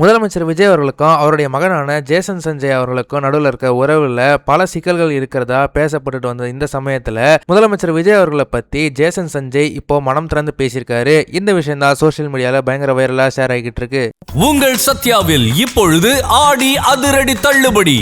முதலமைச்சர் விஜய் அவர்களுக்கும் அவருடைய மகனான ஜேசன் சஞ்சய் அவர்களுக்கும் நடுவில் இருக்க உறவுல பல சிக்கல்கள் இருக்கிறதா பேசப்பட்டு வந்த இந்த சமயத்துல முதலமைச்சர் விஜய் அவர்களை பத்தி ஜேசன் சஞ்சய் இப்போ மனம் திறந்து பேசியிருக்காரு. இந்த விஷயம் தான் சோசியல் மீடியால பயங்கர வைரலா ஷேர் ஆகிட்டு இருக்கு. உங்கள் சத்யாவில் இப்பொழுது ஆடி அதிரடி தள்ளுபடி.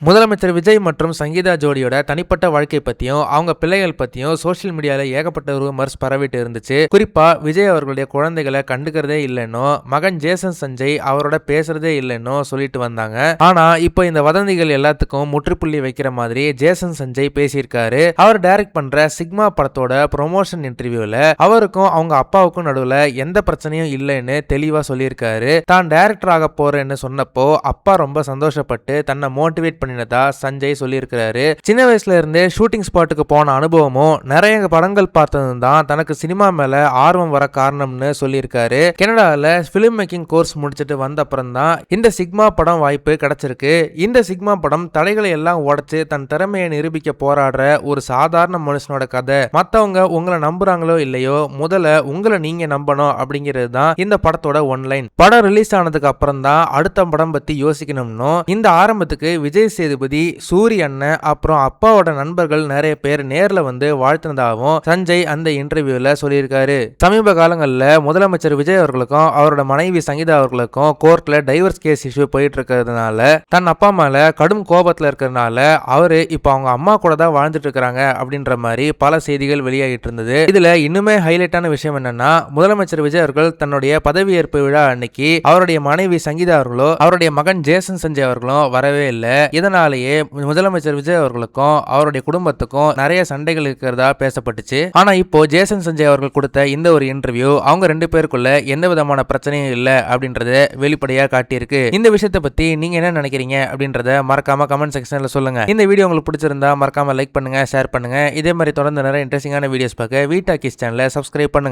முதலமைச்சர் விஜய் மற்றும் சங்கீதா ஜோடியோட தனிப்பட்ட வாழ்க்கை பத்தியும் அவங்க பிள்ளைகள் பத்தியும் சோசியல் மீடியால ஏகப்பட்ட ரூமர்ஸ் பரவிட்டு இருந்துச்சு. குறிப்பா விஜய் அவர்களுடைய குழந்தைகளை கண்டுக்கிறதே இல்லைன்னோ, மகன் ஜேசன் சஞ்சய் அவரோட பேசுறதே இல்லைன்னோ சொல்லிட்டு வந்தாங்க. ஆனா இப்போ இந்த வதந்திகள் எல்லாத்துக்கும் முற்றுப்புள்ளி வைக்கிற மாதிரி ஜேசன் சஞ்சய் பேசியிருக்காரு. அவர் டைரக்ட் பண்ற சிக்மா படத்தோட ப்ரொமோஷன் இன்டர்வியூல அவருக்கும் அவங்க அப்பாவுக்கும் நடுவுல எந்த பிரச்சனையும் இல்லைன்னு தெளிவா சொல்லியிருக்காரு. தான் டைரக்டர் ஆக போறேன்னு சொன்னப்போ அப்பா ரொம்ப சந்தோஷப்பட்டு தன்னை மோட்டிவேட் பண்ணி சஞ்சய் சொல்லியிருக்கிறாரு. சின்ன வயசுல இருந்தே ஷூட்டிங் ஸ்பாட்டுக்கு போன அனுபவமும் நிறைய படங்கள் பார்த்ததும் தான் தனக்கு சினிமா மேல ஆர்வம் வர காரணம்னு சொல்லியிருக்காரு. கனடால பிலிம் மேக்கிங் கோர்ஸ் முடிச்சுட்டு வந்த அப்புறம் தான் இந்த சிக்மா படம் வாய்ப்பு கிடைச்சிருக்கு. இந்த சிக்மா படம் தடைகளை எல்லாம் உடைச்சு தன் திறமையை நிரூபிக்க போராடுற ஒரு சாதாரண மனுஷனோட கதை. மத்தவங்க உங்களை நம்புறாங்களோ இல்லையோ, முதல்ல உங்களை நீங்க நம்பணும் அப்படிங்கிறது தான் இந்த படத்தோட ஒன்லைன். படம் ரிலீஸ் ஆனதுக்கு அப்புறம் தான் அடுத்த படம் பத்தி யோசிக்கணும்னு இந்த ஆரம்பத்துக்கு விஜய் சேதுபதி, சூரி அண்ணன் அப்புறம் அப்பாவோட நண்பர்கள் நிறைய பேர் நேர்ல வந்து வாழ்த்தினதாகவும் சஞ்சய் அந்த இன்டர்வியூல சொல்லியிருக்காரு. சமீப காலங்கள்ல முதலமைச்சர் விஜய் அவர்களுக்கும் அவரோட மனைவி சங்கீதா அவர்களுக்கும் கோர்ட்ல டைவர்ஸ் கேஸ் இஷ்யூ போயிட்டு இருக்கிறதுனால தன் அப்பா மேல கடும் கோபத்துல இருக்கிறதுனால அவரு இப்ப அவங்க அம்மா கூட தான் வாழ்ந்துட்டு இருக்கிறாங்க அப்படின்ற மாதிரி பல செய்திகள் வெளியாகிட்டு இருந்தது. இதுல இன்னுமே ஹைலைட்டான விஷயம் என்னன்னா, முதலமைச்சர் விஜய் அவர்கள் தன்னுடைய பதவியேற்பு விழா அன்னைக்கு அவருடைய மனைவி சங்கீதா அவர்களோ அவருடைய மகன் ஜேசன் சஞ்சய் அவர்களும் வரவே இல்லை. இதனாலேயே முதலமைச்சர் விஜய் அவர்களுக்கும் அவருடைய குடும்பத்துக்கும் நிறைய சண்டைகள் இருக்கிறதா பேசப்பட்டுச்சு. ஆனா இப்போ ஜேசன் சஞ்சய் அவர்கள் கொடுத்த இந்த ஒரு இன்டர்வியூ அவங்க ரெண்டு பேருக்குள்ள எந்த விதமான பிரச்சனையும் இல்லை அப்படின்றத வெளிப்படையா காட்டியிருக்கு. இந்த விஷயத்தை பத்தி நீங்க என்ன நினைக்கிறீங்க அப்படின்றத மறக்காம கமெண்ட் செக்ஷன்ல சொல்லுங்க. இந்த வீடியோ உங்களுக்கு பிடிச்சிருந்தா மறக்காம லைக் பண்ணுங்க, ஷேர் பண்ணுங்க. இதே மாதிரி தொடர்ந்து நிறைய இன்ட்ரெஸ்டிங்கான வீடியோஸ் பார்க்க வீட்டா கிஸ் சேனலை சப்ஸ்கிரைப் பண்ணுங்க.